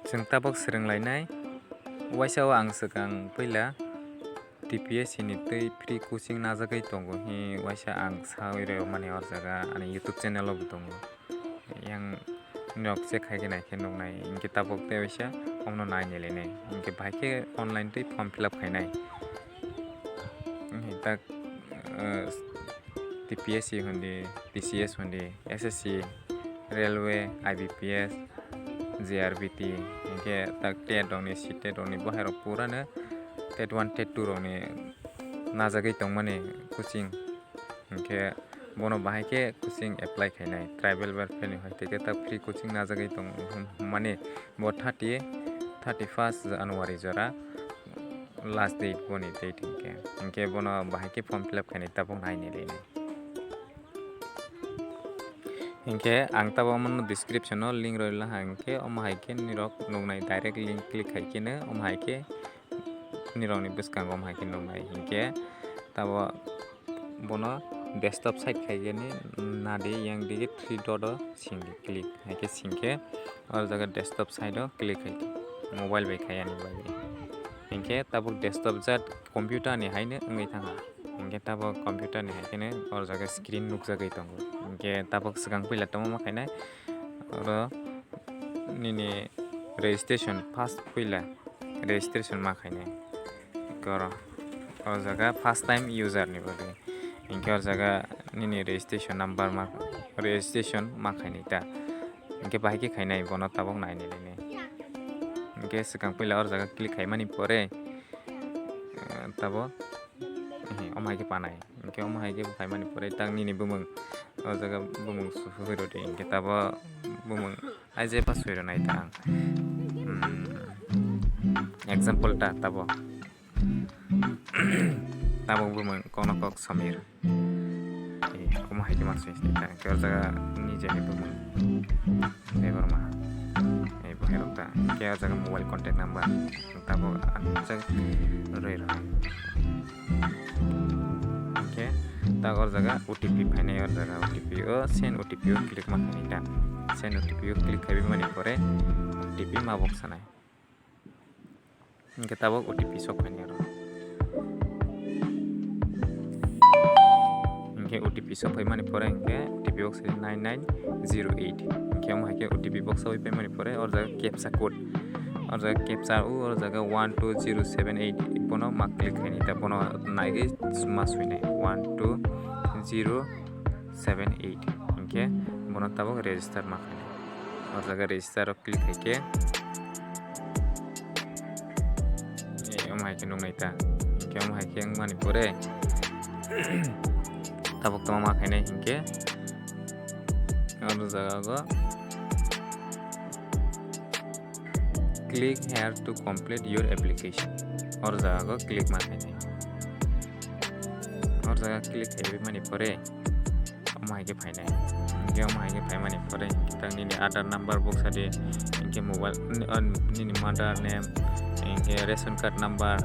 जों tabok swrwnglainai waisao ang swkang puila TPSC ni tei free coaching najagui tongo waisa ang saui reo mani o jaga ani YouTube channel bo tongo yang nok che khaike naikhe nuknai ingke tabok tei waisa omno naini leinai ingke baike online tei form fill up khainai tak TPSC hundi TCS hundi SSC Railway IBPS JRBT ingke tak TET rokni CTET rokni bohairok purano TET 1 TET 2 rokni najagui tongmani coaching ingke bono bahaike coaching apply khainai tribal welfare ni hoiteke tak free coaching najagui tong mani bo 31st January jora last date boni date ingke bono bahaike form fill up khainai tabok naini leinai ingke ang tabok mano description o link roila hangke omo haike nirok nuknai direct link click haike no omo haike nirok ni bwskango omo haike nuknai ingke tabo bono desktop site khaike ni nadi yang dige 3 dot o singke click haike singke o jaga desktop site o click haike mobile bai khayani bagi ingke tabok desktop jat computer ni haine wngui thanga ingke tabok computer ni haike ne o jaga screen nukjagui tongo ingke tabok swkang puila tongma khainai oro nini registration first puila registration ma khainai koro o jaga first time user ni bagi ingke o jaga nini registration number ma registration ma khainai ta ingke bahaike khainai bono tabok naini leinai ingke swkang puila o jaga click khaimani pore tabo omo haike panai ingke omo haike khaimani pore tak nini bumung o jaga bumung suhurode ingke tabo bumung aije pass hoiro nai ta example ta tabo bumung konokok samir omo haike masui ta ingke o jaga nije ni bumung neborma bohairok ta ingke o jaga mobile contact number tabo jaga roiro ingke tak or jaga OTP phainai or jaga OTP o send OTP o click ma khainai ta send OTP o click khaibi mani pore OTP ma bok sanai ingke tabok OTP sok khainai aro ingke OTP sok mani pore ingke OTP box 9908 ingke omo haike OTP box oi mani pore or jaga captcha code or jaga captcha or jaga 12078 bono ma click khainai ta bono naigi ma suinai 12078 ingke bono tabok register ma khainai or jaga register o click haike omo haike nungnai ta ingke omo haike mani pore tabok toma ma khainai ingke or jaga go click here to complete your application or jaga go click ma khainai or jaga click khaibi mani pore omo haike phainai ingke omo haike phaimani pore tak nini Aadhaar number box ade ingke mobile nini mother name ingke ration card number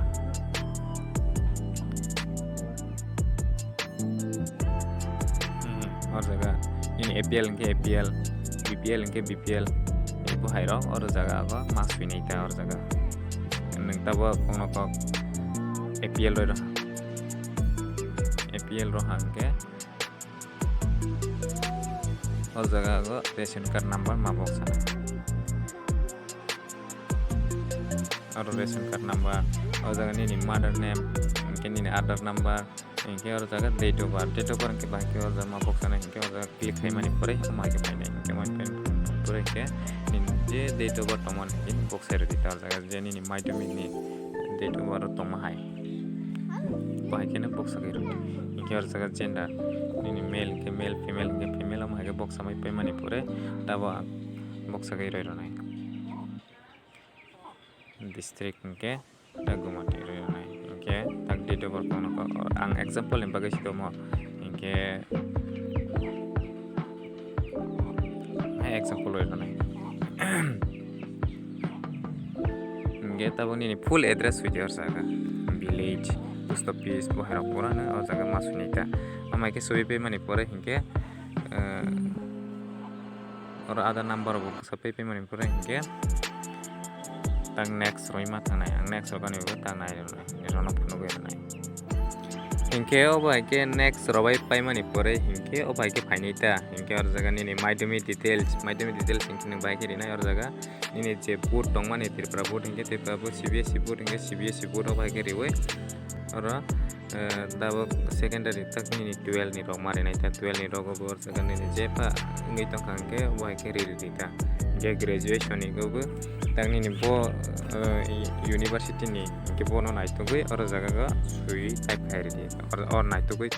or jaga ini APL ingke APL BPL ingke BPL ibu hairok or jaga go ma suinai ta or jaga nung tabo konokok APL ro APL ro hangke or jaga go ration card number ma bok sana or ration card number or jaga nini mother name ingke nini Aadhaar number ingke or jaga date of birth ingke bahaike or jaga ma bok sana ingke or jaga click khaimani pore omo haike phainai ingke ma pore ke je date of birth tomon in box ero dita or jaga je nini madhyamik ni date of birth tongma hai bahaike ne box agairo ingke or jaga gender nini male ke male female ke female omo haike box samai paimani pore tabo box agairo nai district ingke Gumati royo nai ingke tak date of birth konoko ang example ni bagai sidomo ingke example royo nai ingke tabo nini full address hoite or jaga village post office bohairok purano o jaga ma suinai ta omo haike sobi paimani pore ingke or Aadhaar number bo sapai paimani pore ingke tang next roi ma tangnai ang next rokani bo tangnai ni rono phuno goi hingke obai ke next robai paimani pore hingke obai ke phainita hingke or jaga nini madhyamik details hingke nang bai ke rina or jaga nini je board tongmani tripura board hingke tripura board CBSE board hingke CBSE board obai ke riwe oro dabo secondary tak nini 12 ni rok mari naita 12 ni rok or jaga nini je pa ngai tong kangke obai ke rita hingke graduation ni gobo tang nini bo university ni hingke bo no naitogoi or jaga ga sui type khairi di or naitogoi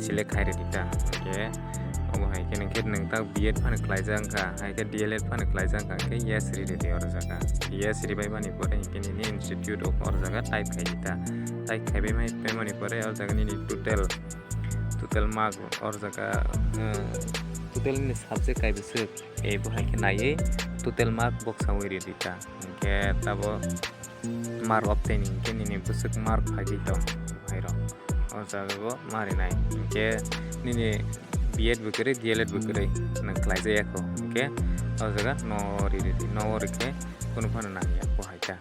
select khairi dita hingke obo haike nangke nangta B.Ed phane khlaijang ka haike D.LED phane khlaijang ka ke yes ri di or jaga yes ri bai mani pore hingke nini institute of or jaga type khai dita type khai bai mani pore or jaga nini total mark or jaga total ni subject kai bisuk e bo haike nai total mark box awi ri dita hingke tabo mark obtaining hingke nini busuk mark phagi to bhairo or jaga bo mari nai hingke nini B.Ed bukure D.LED bukure nang khlaijai ko hingke or jaga no ri ke kono phano nang ya ko haita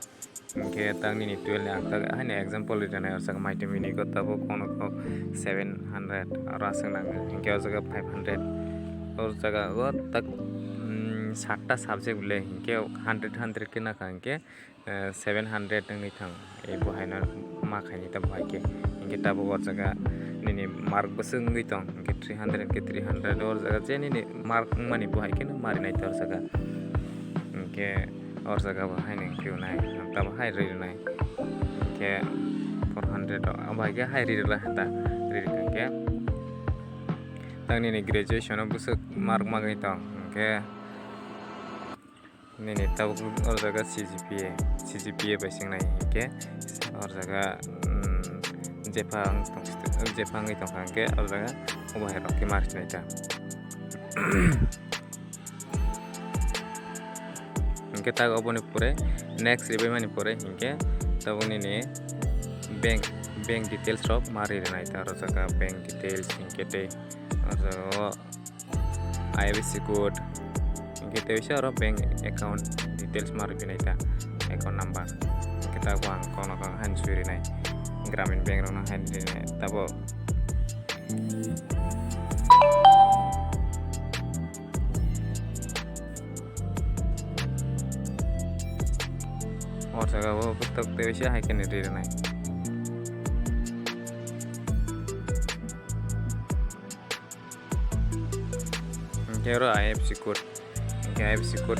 hingke tang nini 12 ni angta haine example ri na or jaga madhyamik ni ko tabo kono ko 700 or asang nang hingke or jaga 500 or jaga go tak 7 ta subject bole hingke 100 ke na kangke 700 ngai thang e bo haina ma khaini ta bhaike hingke tabo or jaga nini mark basung ngai tong hingke 300 or jaga je nini mark mani bo haike na mari nai tor jaga hingke or jaga bo haine keu nai tabo hai ri nai hingke 400 bhaike hai ri la ta ri kangke tang nini graduation busuk mark magai tong hingke nini tabo or jaga CGPA bai singnai hingke or jaga jepang ngai tong kangke or jaga obai rok ke marks naita hingke tag oboni pore next ribai mani pore hingke tabo nini bank details rok mari naita or jaga bank details hingke te or jaga IFSC code hingke te bisa ro bank account details mari naita account number hingke tag wang kono kang han suri nai Gramin Bank rona han ri nai tabo or jaga bo putak te bisa haike ni ri nai hingke ro IFSC code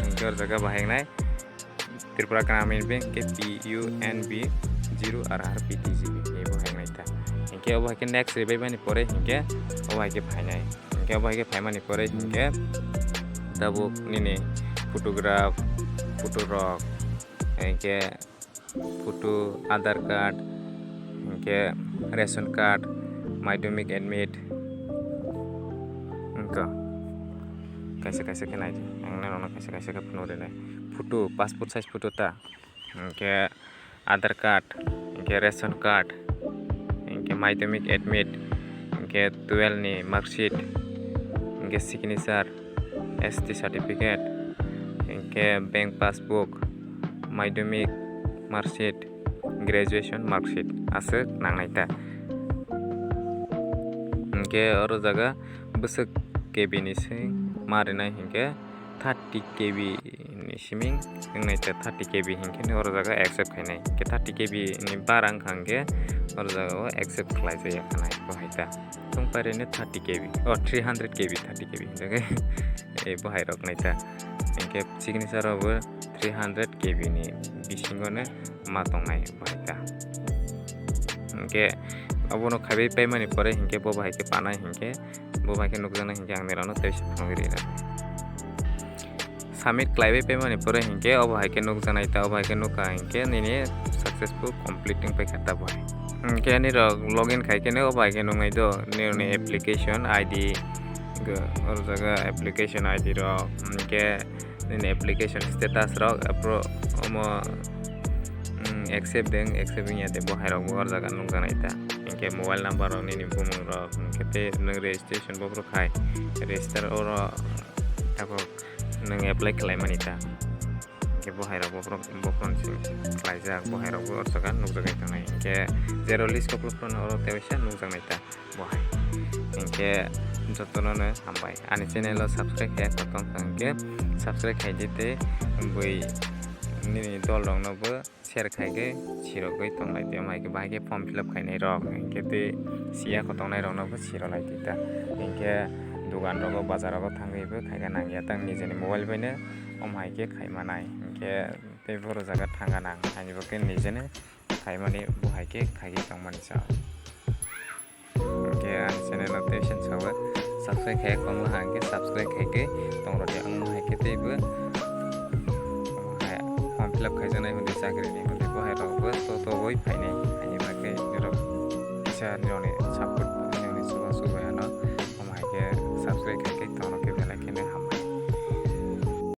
hingke or jaga bahang nai Tripura Gramin Bank ke PUNB 0 RR PTGB e bo hang naita hingke obo haike next ribai mani pore hingke obo haike phainai hingke obo haike phaimani pore hingke tabo nini photograph photo rok hingke photo Aadhaar card hingke ration card madhyamik admit hingke kaisa ke nai ang na kaisa ke phuno re nai photo passport size photo ta hingke Aadhaar card hingke ration card hingke madhyamik admit hingke 12 ni marksheet hingke signature ST certificate hingke bank passbook madhyamik marksheet graduation marksheet ase nangnai ta hingke oro jaga busuk KB ni sing mari nai hingke 30 KB ni siming ngai ta 30 KB hingke ni or jaga accept khainai ke 30 KB ni barang khangke or jaga accept khlaijai kanai bo haita tung pare ne 30 KB or 300 KB 30 KB jaga e bo hai rok naita hingke signature over 300 KB ni bisingo ne ma tongnai bo haita hingke abono khabai pai mani pore hingke bo haike panai hingke bo haike nukjana hingke ang nerano teis phongri na submit klaibai pai mani pore hingke obo haike nukjana ita obo haike nuka hingke nini successful completing pai khata bo hingke ni rok login khaike ne obo haike nungai do ni application ID or jaga application ID rok hingke nini application status rok apro omo accepting ya de bo hai rok bo or jaga nukjana ita hingke mobile number rok nini bumung rok hingke te nang registration bo pro khai register oro tabo nang apply khlaimani ta hingke bohairok bofron sing khlaijak bohairok bo orjaga nukjagai tongnai hingke zero list koplophron oro tebisa nukjaknai ta bohai hingke jotono hambai ani channel o subscribe khe kotom hingke subscribe khaidi tei bui nini dol rok no bo share khaigoi sirogoi tonglai tei maike bahai form fill up khainai rok hingke tei sia khotongnai rok no bo sirolai tei ta hingke dogan rogo bazar rogo thangui bo khaiga nangya tang nijeni mobile bai no haike khaimanai hingke tei boro jaga thanga nang ani bo ke nijene khaimani bo haike khaigi tongmani sa hingke ani channel o tei sen sawa subscribe khai kongla hangke subscribe khaike tongrodi ang haike tei bo form fill up khaijanai hundi chakri ni hundi bo hai rok bo to boi phainai ani bakai nirok isa nironi